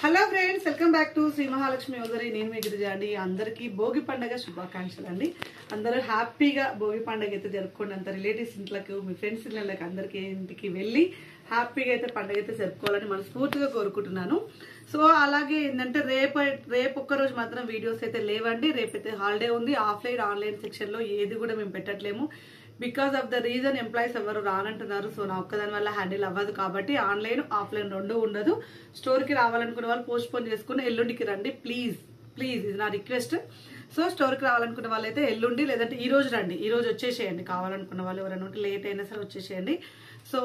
Hello friends, welcome back to Shri Mahalakshmi యోజరి. నేను మీ గిరిజ అండి. అందరికీ భోగి పండుగ శుభాకాంక్షలు అండి. అందరూ హ్యాపీగా భోగి పండుగ అయితే జరుపుకోండి. అంత రిలేటివ్స్ ఇంట్లోకి, మీ ఫ్రెండ్స్ ఇళ్ళకి అందరికీ ఇంటికి వెళ్ళి హ్యాపీగా అయితే పండుగ అయితే జరుపుకోవాలని మనస్ఫూర్తిగా కోరుకుంటున్నాను. సో అలాగే ఏంటంటే రేపు ఒక్కరోజు మాత్రం వీడియోస్ అయితే లేవండి. రేపైతే హాలిడే ఉంది. ఆఫ్లైన్ ఆన్లైన్ సెక్షన్లో ఏది కూడా మేము పెట్టట్లేము. Because of the reason employees ఎవరు రానంటున్నారు. సో నా ఒక్కదాని వల్ల హ్యాండిల్ అవ్వదు కాబట్టి ఆన్లైన్ ఆఫ్లైన్ రెండు ఉండదు. స్టోర్కి రావాలనుకున్న వాళ్ళు పోస్ట్ పోన్ చేసుకుని ఎల్లుండికి రండి ప్లీజ్ ప్లీజ్, ఇది నా రిక్వెస్ట్. సో స్టోర్కి రావాలనుకున్న వాళ్ళు అయితే ఎల్లుండి లేదంటే ఈ రోజు రండి, ఈ రోజు వచ్చేసేయండి. కావాలనుకున్న వాళ్ళు ఎవరైనా ఉంటే లేట్ అయినా సరే వచ్చేసేయండి. సో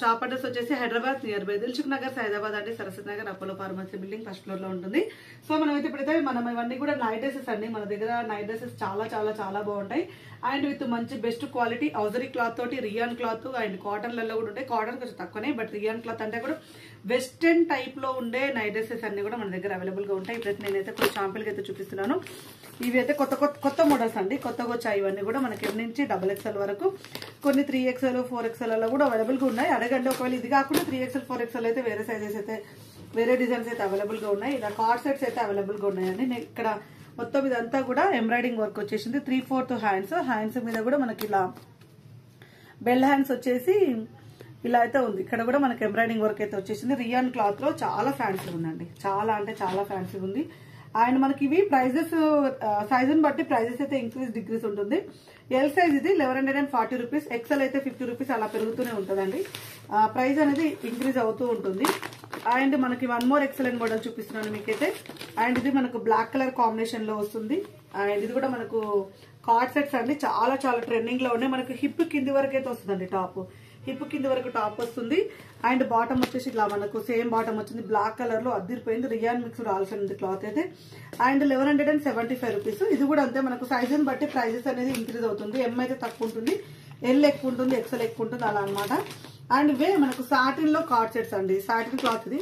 షాప్ అడ్రస్ వచ్చేసి హైదరాబాద్ నియర్ బై దిల్సుఖ్ నగర్ హైదరాబాద్ అండి, Saraswati Nagar Apollo pharmacy building first floor లో ఉంటుంది. సో మనం అయితే ఇప్పుడైతే ఇవన్నీ కూడా నైట్ డ్రెసెస్ అండి. మన దగ్గర నైట్ డ్రెసెస్ చాలా చాలా చాలా బాగుంటాయి. అండ్ విత్ మంచి బెస్ట్ క్వాలిటీ ఔజరీ క్లాత్ తోటి, రియాన్ క్లాత్ అండ్ కాటన్లలో కూడా ఉంటాయి. కాటన్ కొంచెం తక్కువనే, బట్ రియాన్ క్లాత్ అంటే కూడా వెస్టర్న్ టైప్ లో ఉండే నైట్ డ్రెసెస్ అన్ని కూడా మన దగ్గర అవైలబుల్ గా ఉంటాయి. ఇప్పుడైతే నేనైతే కొన్ని శాంపిల్కి అయితే చూపిస్తున్నాను. ఇవి అయితే కొత్త మోడల్స్ అండి, కొత్తగా వచ్చాయి. ఇవన్నీ కూడా మనకి ఎం నుంచి XXL వరకు, కొన్ని 3XL 4XL లో కూడా అవైలబుల్ గా ఉన్నాయి. అడగండి. ఒకవేళ ఇది కాకుండా 3XL 4XL అయితే వేరే సైజెస్ అయితే వేరే డిజైన్స్ అయితే అవైలబుల్ గా ఉన్నాయి. ఇలా కార్డ్ సెట్స్ అయితే అవైలబుల్ గా ఉన్నాయండి. ఇక్కడ మొత్తం ఇదంతా కూడా ఎంబ్రాయిడింగ్ వర్క్ వచ్చేసింది. 3/4 హ్యాండ్స్ మీద కూడా మనకి ఇలా బెల్ హ్యాండ్స్ వచ్చేసి ఇలా అయితే ఉంది. ఇక్కడ కూడా మనకి ఎంబ్రాయిడింగ్ వర్క్ అయితే వచ్చేసింది. రియాన్ క్లాత్ లో చాలా ఫ్యాన్సీ ఉందండి, చాలా అంటే చాలా ఫ్యాన్సీ ఉంది. అండ్ మనకి ఇవి ప్రైజెస్ సైజుని బట్టి ప్రైజెస్ అయితే ఇంక్రీజ్ డిక్రీజ్ ఉంటుంది. ఎల్ సైజ్ ఇది 1140 రూపీస్, ఎక్సెల్ అయితే 50 రూపీస్ అలా పెరుగుతూనే ఉంటుందండి. ప్రైస్ అనేది ఇంక్రీజ్ అవుతూ ఉంటుంది. అండ్ మనకి వన్ మోర్ ఎక్సెలెంట్ మోడల్ చూపిస్తున్నాను మీకైతే. అండ్ ఇది మనకు బ్లాక్ కలర్ కాంబినేషన్ లో వస్తుంది. అండ్ ఇది కూడా మనకు కార్డ్ సెట్స్ అండి, చాలా చాలా ట్రెండింగ్ లో ఉన్నాయి. మనకు హిప్ కింది వరకు అయితే వస్తుందండి. హిప్ కింది వరకు టాప్ వస్తుంది. అండ్ బాటమ్ వచ్చేసి ఇట్లా మనకు సేమ్ బాటమ్ వచ్చింది, బ్లాక్ కలర్ లో అద్దరిపోయింది. రియాన్ మిక్స్ రావాల్సింది క్లాత్ అయితే. And 1175 rupees. ఇది కూడా అంతే, మనకు సైజుని బట్టి ప్రైజెస్ అనేది ఇంక్రీజ్ అవుతుంది. ఎం అయితే తక్కువ ఉంటుంది, ఎల్ ఎక్కువ ఉంటుంది, ఎక్సెల్ ఎక్కువ ఉంటుంది, అలా అనమాట. అండ్ ఇవే మనకు సాటిన్ లో కార్డ్ సెట్స్ అండి. సాటిన్ క్లాత్ ఇది,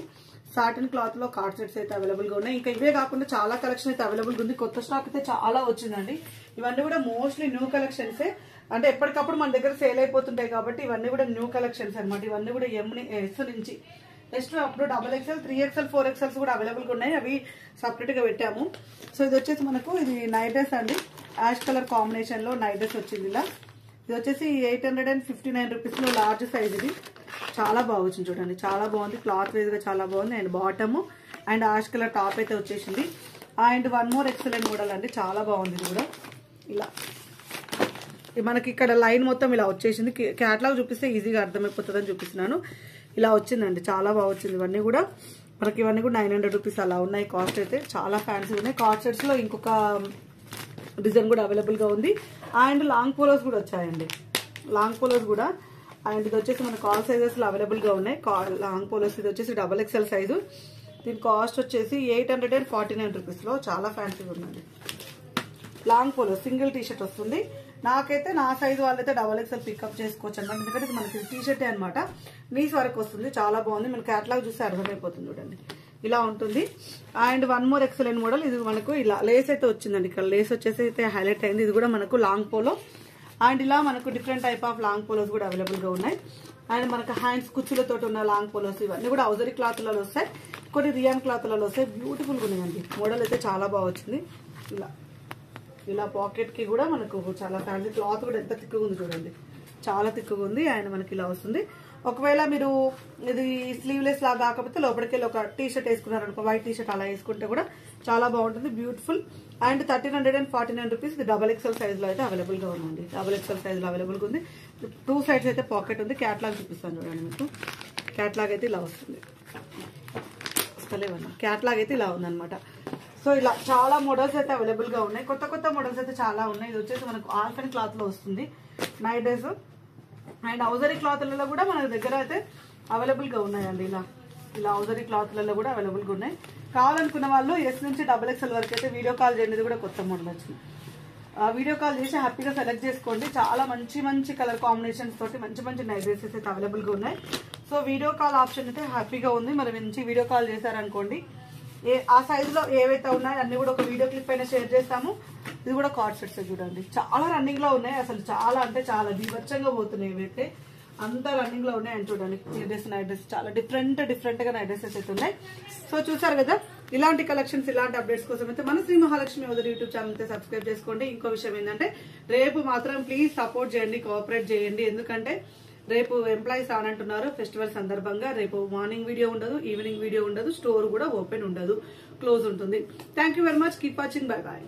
సాటిన్ క్లాత్ లో కార్డ్ సెట్స్ అయితే అవైలబుల్ గా ఉన్నాయి. ఇంకా ఇవే కాకుండా చాలా కలెక్షన్ అయితే అవైలబుల్ గా ఉంది. కొత్త స్టాక్ అయితే చాలా వచ్చిందండి. ఇవన్నీ కూడా మోస్ట్లీ న్యూ కలెక్షన్సే, అంటే ఎప్పటికప్పుడు మన దగ్గర సేల్ అయిపోతుంటాయి కాబట్టి ఇవన్నీ కూడా న్యూ కలెక్షన్స్ అనమాట. ఇవన్నీ కూడా ఎస్ నుంచి నెక్స్ట్ అప్పుడు XXL 3XL 4XL కూడా అవైలబుల్ గా ఉన్నాయి. అవి సపరేట్ గా పెట్టాము. సో ఇది వచ్చేసి మనకు ఇది నైట్ డ్రెస్ అండి, యాష్ కలర్ కాంబినేషన్ లో నైట్ డ్రెస్ వచ్చింది. ఇలా ఇది వచ్చేసి 859 రూపీస్ లో లార్జ్ సైజ్. ఇది చాలా బాగుంది చూడండి, చాలా బాగుంది. క్లాత్ వైజ్ గా చాలా బాగుంది. And bottom and ash colour top అయితే వచ్చేసింది. And one more excellent model అండి, చాలా బాగుంది. ఇది కూడా ఇలా మనకి ఇక్కడ లైన్ మొత్తం ఇలా వచ్చేసింది. క్యాట్లాగ్ చూపిస్తే ఈజీగా అర్థమైపోతుందని చూపిస్తున్నాను. ఇలా వచ్చిందండి, చాలా బాగా వచ్చింది. ఇవన్నీ కూడా మనకి 900 రూపీస్ అలా ఉన్నాయి. కాస్ట్ అయితే చాలా ఫ్యాన్సీ ఉన్నాయి. కార్డ్ సెట్స్ లో ఇంకొక డిజైన్ కూడా అవైలబుల్ గా ఉంది. అండ్ లాంగ్ పోలోస్ కూడా వచ్చాయండి, లాంగ్ పోలోస్ కూడా. అండ్ ఇది వచ్చేసి మనకు ఆల్ సైజెస్ లో అవైలబుల్ గా ఉన్నాయి. లాంగ్ పోలోస్ ఇది వచ్చేసి XXL సైజు. దీని కాస్ట్ వచ్చేసి 849 రూపీస్ లో చాలా ఫ్యాన్సీగా ఉందండి. లాంగ్ పోలో సింగిల్ టీషర్ట్ వస్తుంది. నాకైతే నా సైజు వాళ్ళైతే XXL పికప్ చేసుకోవచ్చు అనమాట. ఎందుకంటే మనకి టీషర్టే అనమాట, నీస్ వరకు వస్తుంది. చాలా బాగుంది. మన క్యాట్లాగ్ చూస్తే అర్థమైపోతుంది చూడండి, ఇలా ఉంటుంది. And one more excellent model. ఇది మనకు ఇలా లేస్ అయితే వచ్చిందండి. ఇక్కడ లేస్ వచ్చేసి అయితే హైలైట్ అయింది. ఇది కూడా మనకు లాంగ్ పోలో. అండ్ ఇలా మనకు different type of long polos కూడా అవైలబుల్ గా ఉన్నాయి. అండ్ మనకు హ్యాండ్స్ కుచ్చులతో ఉన్న లాంగ్ పోలోస్ ఇవన్నీ కూడా ఔజరీ క్లాత్లలో వస్తాయి, కొన్ని రియాన్ క్లాత్లలో వస్తాయి. బ్యూటిఫుల్ గా ఉన్నాయండి. మోడల్ అయితే చాలా బాగా వచ్చింది. ఇలా పాకెట్ కి కూడా మనకు చాలా ఫ్యాన్సీ. క్లాత్ కూడా ఎంత తిక్కుగా ఉంది చూడండి, చాలా తిక్కుగా ఉంది. అండ్ మనకి ఇలా వస్తుంది. ఒకవేళ మీరు ఇది స్లీవ్లెస్ లాగా కాకపోతే లోపలికి ఒక టీ షర్ట్ వేసుకున్నారనుకో, వైట్ టీ షర్ట్ అలా వేసుకుంటే కూడా చాలా బాగుంటుంది, బ్యూటిఫుల్. And 1349 rupees. ఇది XXL సైజ్ లో అయితే అవైలబుల్ గా ఉందండి. XXL సైజ్ లో అవైలబుల్ గా ఉంది. 2 సైడ్స్ అయితే పాకెట్ ఉంది. క్యాట్లాగ్ చూపిస్తాను చూడండి మీకు. క్యాట్లాగ్ అయితే ఇలా వస్తుంది, వస్తలేవన్నా. క్యాట్లాగ్ అయితే ఇలా ఉందన్నమాట. సో ఇలా చాలా మోడల్స్ అయితే అవైలబుల్ గా ఉన్నాయి. కొత్త మోడల్స్ అయితే చాలా ఉన్నాయి. ఇది వచ్చేసి మనకు ఆల్ఫెన్ క్లాత్ లో వస్తుంది నైట్ డ్రెస్. అండ్ ఔజరీ క్లాత్లలో కూడా మన దగ్గర అయితే అవైలబుల్ గా ఉన్నాయండి. ఇలా ఔజరీ క్లాత్లలో కూడా అవైలబుల్ గా ఉన్నాయి. కావాలనుకున్న వాళ్ళు S నుంచి XXL వరకు అయితే వీడియో కాల్ చేయండి. కూడా కొత్త మోడల్ వచ్చింది. వీడియో కాల్ చేసి హ్యాపీగా సెలెక్ట్ చేసుకోండి. చాలా మంచి కలర్ కాంబినేషన్స్ తోటి మంచి నైట్ డ్రెసెస్ అయితే అవైలబుల్ గా ఉన్నాయి. సో వీడియో కాల్ ఆప్షన్ అయితే హ్యాపీగా ఉంది. మరి మంచి వీడియో కాల్ చేశారనుకోండి, ఆ సైజ్ లో ఏవైతే ఉన్నాయో అన్ని కూడా ఒక వీడియో క్లిప్ పైన షేర్ చేస్తాము. ఇది కూడా కార్డ్ సెట్స్ చూడండి, చాలా రన్నింగ్ లో ఉన్నాయి. అసలు చాలా అంటే చాలా బీభత్సంగా పోతున్నాయి. ఇవైతే అంతా రన్నింగ్ లో ఉన్నాయని చూడండి. ఈ డ్రెస్ నైట్ డ్రెస్ చాలా డిఫరెంట్ గా నైట్ డ్రెస్సెస్ అయితే ఉన్నాయి. సో చూసారు కదా, ఇలాంటి కలెక్షన్స్ ఇలాంటి అప్డేట్స్ కోసం అయితే మన శ్రీ మహాలక్ష్మి యోధరి యూట్యూబ్ ఛానల్ అయితే సబ్స్క్రైబ్ చేసుకోండి. ఇంకో విషయం ఏంటంటే రేపు మాత్రం ప్లీజ్ సపోర్ట్ చేయండి, కోఆపరేట్ చేయండి. ఎందుకంటే రేపు ఎంప్లాయీస్ రానంటున్నారు ఫెస్టివల్ సందర్భంగా. రేపు మార్నింగ్ వీడియో ఉండదు, ఈవినింగ్ వీడియో ఉండదు, స్టోర్ కూడా ఓపెన్ ఉండదు, క్లోజ్ ఉంటుంది. Thank you very much, keep watching, bye bye.